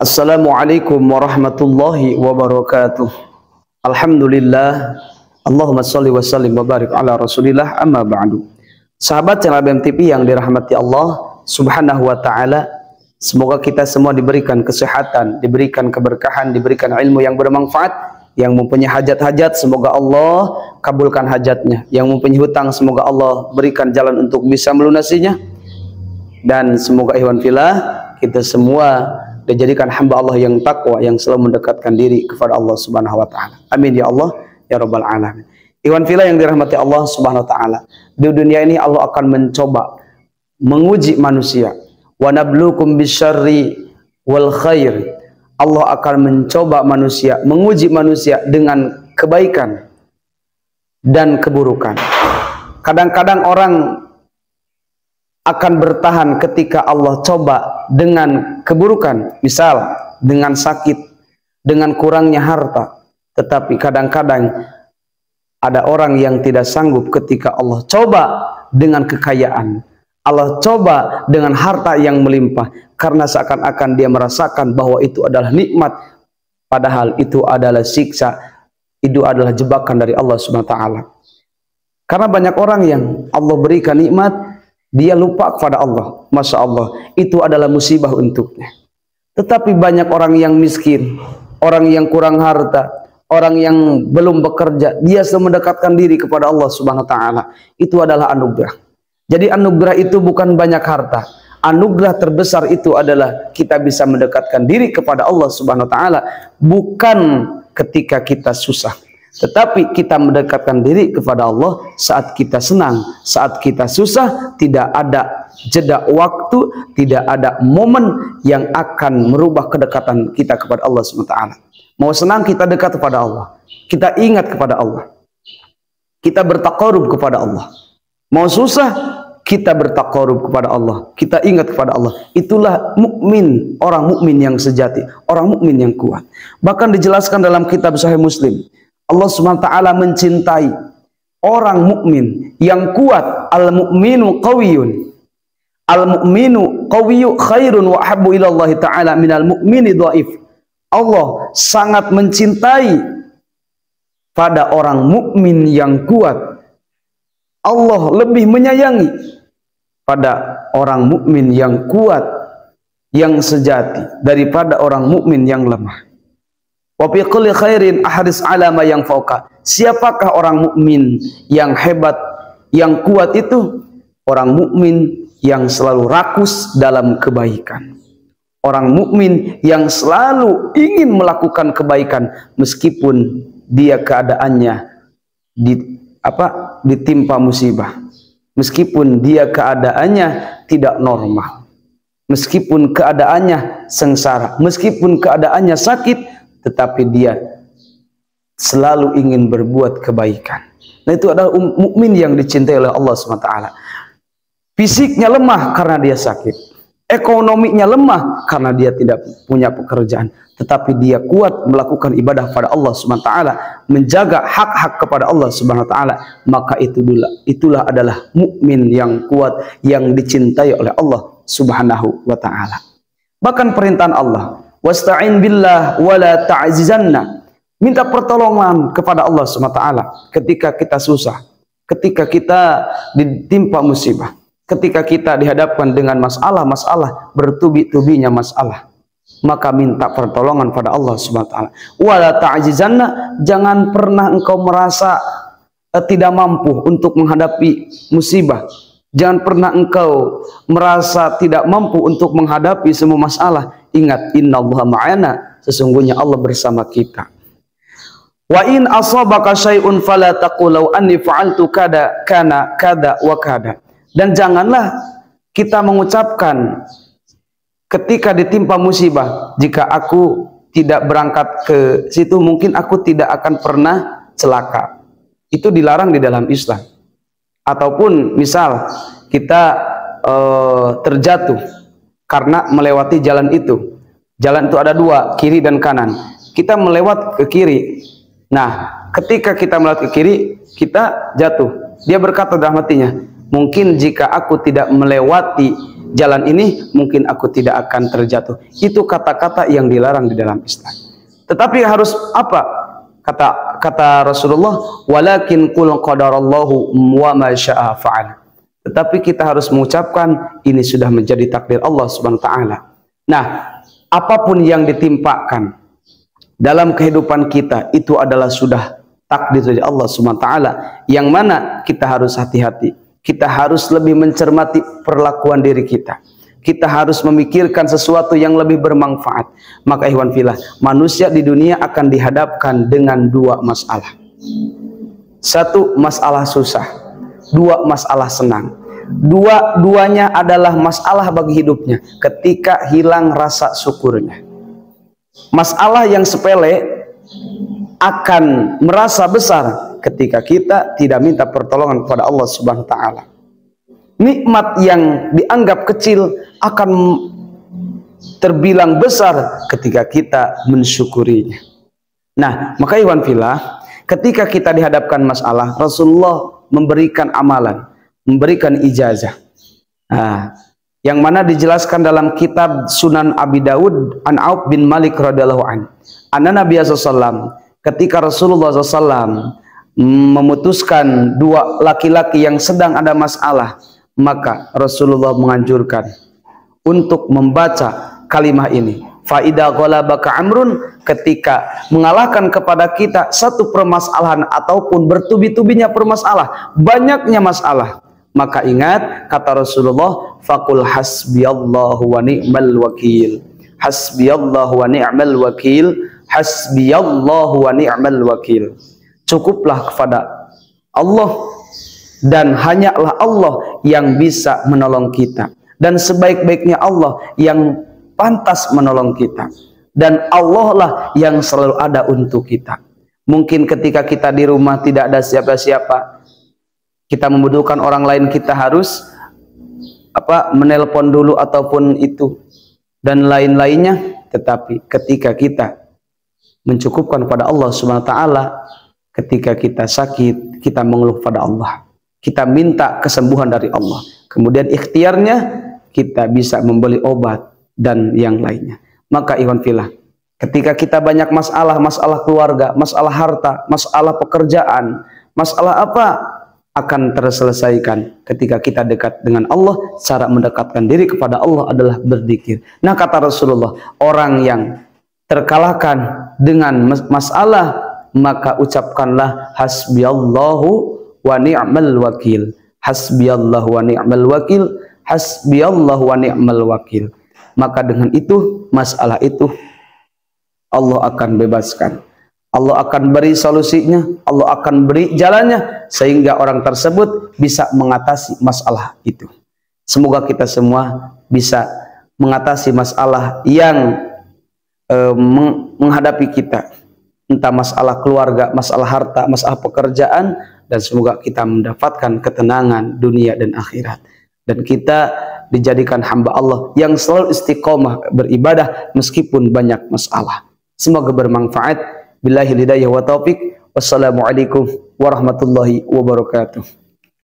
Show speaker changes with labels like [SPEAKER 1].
[SPEAKER 1] Assalamualaikum warahmatullahi wabarakatuh. Alhamdulillah. Allahumma sholli wa sallim wa barik ala Rasulillah, amma ba'du. Sahabat channel BMTV yang dirahmati Allah Subhanahu wa taala, semoga kita semua diberikan kesehatan, diberikan keberkahan, diberikan ilmu yang bermanfaat. Yang mempunyai hajat-hajat, semoga Allah kabulkan hajatnya. Yang mempunyai hutang, semoga Allah berikan jalan untuk bisa melunasinya. Dan semoga ikhwan fillah, kita semua dijadikan hamba Allah yang takwa, yang selalu mendekatkan diri kepada Allah Subhanahu wa taala. Amin ya Allah ya rabbal alamin. Ikhwan fillah yang dirahmati Allah Subhanahu wa taala, di dunia ini Allah akan mencoba menguji manusia. Wa nabluukum bisyarri wal khair. Allah akan mencoba manusia, menguji manusia dengan kebaikan dan keburukan. Kadang-kadang orang akan bertahan ketika Allah coba dengan keburukan, misal dengan sakit, dengan kurangnya harta. Tetapi kadang-kadang ada orang yang tidak sanggup ketika Allah coba dengan kekayaan, Allah coba dengan harta yang melimpah, karena seakan-akan dia merasakan bahwa itu adalah nikmat, padahal itu adalah siksa, itu adalah jebakan dari Allah Subhanahu wa taala. Karena banyak orang yang Allah berikan nikmat, dia lupa kepada Allah. Masya Allah, itu adalah musibah untuknya. Tetapi banyak orang yang miskin, orang yang kurang harta, orang yang belum bekerja, dia selalu mendekatkan diri kepada Allah Subhanahu wa taala. Itu adalah anugerah. Jadi anugerah itu bukan banyak harta. Anugerah terbesar itu adalah kita bisa mendekatkan diri kepada Allah Subhanahu wa taala bukan ketika kita susah, tetapi kita mendekatkan diri kepada Allah saat kita senang, saat kita susah. Tidak ada jeda waktu, tidak ada momen yang akan merubah kedekatan kita kepada Allah Subhanahu wa taala. Mau senang kita dekat kepada Allah, kita ingat kepada Allah, kita bertaqarrub kepada Allah. Mau susah kita bertaqarrub kepada Allah, kita ingat kepada Allah. Itulah mukmin, orang mukmin yang sejati, orang mukmin yang kuat. Bahkan dijelaskan dalam kitab Sahih Muslim, Allah Subhanahu wa taala mencintai orang mukmin yang kuat. Al-mu'minu qawiyun, al-mu'minu qawiyyu khairun wa ahabbu ila Allah taala minal mu'mini dhaif. Allah sangat mencintai pada orang mukmin yang kuat. Allah lebih menyayangi pada orang mukmin yang kuat, yang sejati, daripada orang mukmin yang lemah. Wa fi kulli khairin ahris ala ma yang fauqa. Siapakah orang mukmin yang hebat, yang kuat itu? Orang mukmin yang selalu rakus dalam kebaikan. Orang mukmin yang selalu ingin melakukan kebaikan meskipun dia keadaannya ditimpa musibah, meskipun dia keadaannya tidak normal, meskipun keadaannya sengsara, meskipun keadaannya sakit, tetapi dia selalu ingin berbuat kebaikan. Nah, itu adalah mukmin yang dicintai oleh Allah SWT. Fisiknya lemah karena dia sakit, ekonominya lemah karena dia tidak punya pekerjaan, tetapi dia kuat melakukan ibadah pada Allah Subhanahu wa taala, menjaga hak-hak kepada Allah Subhanahu wa taala, maka itulah adalah mukmin yang kuat, yang dicintai oleh Allah Subhanahu wa taala. Bahkan perintahan Allah, wasta'in billah wala ta'jizanna, minta pertolongan kepada Allah Subhanahu wa taala ketika kita susah, ketika kita ditimpa musibah, ketika kita dihadapkan dengan masalah-masalah, bertubi-tubinya masalah, maka minta pertolongan pada Allah Subhanahu wa taala. Wala ta'jizanna, jangan pernah engkau merasa tidak mampu untuk menghadapi musibah. Jangan pernah engkau merasa tidak mampu untuk menghadapi semua masalah. Ingat, innallaha ma'ana, sesungguhnya Allah bersama kita. Wa in asabaka syai'un fala taqul law anni fa'altu kada kana kada wa kada. Dan janganlah kita mengucapkan ketika ditimpa musibah, jika aku tidak berangkat ke situ mungkin aku tidak akan pernah celaka. Itu dilarang di dalam Islam. Ataupun misal kita terjatuh karena melewati jalan itu. Jalan itu ada dua, kiri dan kanan. Kita melewat ke kiri. Nah, ketika kita melewat ke kiri, kita jatuh. Dia berkata dalam hatinya, mungkin jika aku tidak melewati jalan ini mungkin aku tidak akan terjatuh. Itu kata-kata yang dilarang di dalam Islam. Tetapi harus apa? Kata Rasulullah, walakin qul qadarallahu wa ma syaa fa'al. Tetapi kita harus mengucapkan ini sudah menjadi takdir Allah Subhanahu wa taala. Nah, apapun yang ditimpakan dalam kehidupan kita itu adalah sudah takdir dari Allah Subhanahu wa taala, yang mana kita harus hati-hati. Kita harus lebih mencermati perlakuan diri kita. Kita harus memikirkan sesuatu yang lebih bermanfaat. Maka ikhwan fillah, manusia di dunia akan dihadapkan dengan dua masalah. Satu masalah susah, dua masalah senang. Dua-duanya adalah masalah bagi hidupnya ketika hilang rasa syukurnya. Masalah yang sepele akan merasa besar ketika kita tidak minta pertolongan kepada Allah Subhanahu wa taala. Nikmat yang dianggap kecil akan terbilang besar ketika kita mensyukurinya. Nah, maka ikhwan fillah, ketika kita dihadapkan masalah, Rasulullah memberikan amalan, memberikan ijazah. Nah, yang mana dijelaskan dalam kitab Sunan Abi Dawud an Auf bin Malik radhiyallahu an. Anna Nabi sallallahu ketika Rasulullah sallallahu memutuskan dua laki-laki yang sedang ada masalah, maka Rasulullah menganjurkan untuk membaca kalimat ini. Faida ghalabaka amrun, ketika mengalahkan kepada kita satu permasalahan ataupun bertubi-tubinya permasalahan, banyaknya masalah, maka ingat kata Rasulullah, faqul hasbiyallahu wa ni'mal wakil. Hasbiyallahu wa ni'mal wakil. Hasbiyallahu wa ni'mal wakil. Cukuplah kepada Allah dan hanyalah Allah yang bisa menolong kita, dan sebaik-baiknya Allah yang pantas menolong kita, dan Allah lah yang selalu ada untuk kita. Mungkin ketika kita di rumah tidak ada siapa-siapa, kita membutuhkan orang lain, kita harus menelpon dulu ataupun itu dan lain-lainnya. Tetapi ketika kita mencukupkan pada Allah Subhanahu wa taala, ketika kita sakit, kita mengeluh pada Allah, kita minta kesembuhan dari Allah, kemudian ikhtiarnya kita bisa membeli obat dan yang lainnya. Maka ikhwan fillah, ketika kita banyak masalah, masalah keluarga, masalah harta, masalah pekerjaan, masalah apa, akan terselesaikan ketika kita dekat dengan Allah. Cara mendekatkan diri kepada Allah adalah berzikir. Nah, kata Rasulullah, orang yang terkalahkan dengan masalah, maka ucapkanlah hasbiyallahu wa ni'mal wakil. Hasbiyallahu wa ni'mal wakil. Hasbiyallahu wa ni'mal wakil. Maka dengan itu, masalah itu Allah akan bebaskan. Allah akan beri solusinya, Allah akan beri jalannya, sehingga orang tersebut bisa mengatasi masalah itu. Semoga kita semua bisa mengatasi masalah yang menghadapi kita, entah masalah keluarga, masalah harta, masalah pekerjaan, dan semoga kita mendapatkan ketenangan dunia dan akhirat, dan kita dijadikan hamba Allah yang selalu istiqomah beribadah meskipun banyak masalah. Semoga bermanfaat. Billahi hidayah wa taufik. Wassalamualaikum warahmatullahi wabarakatuh.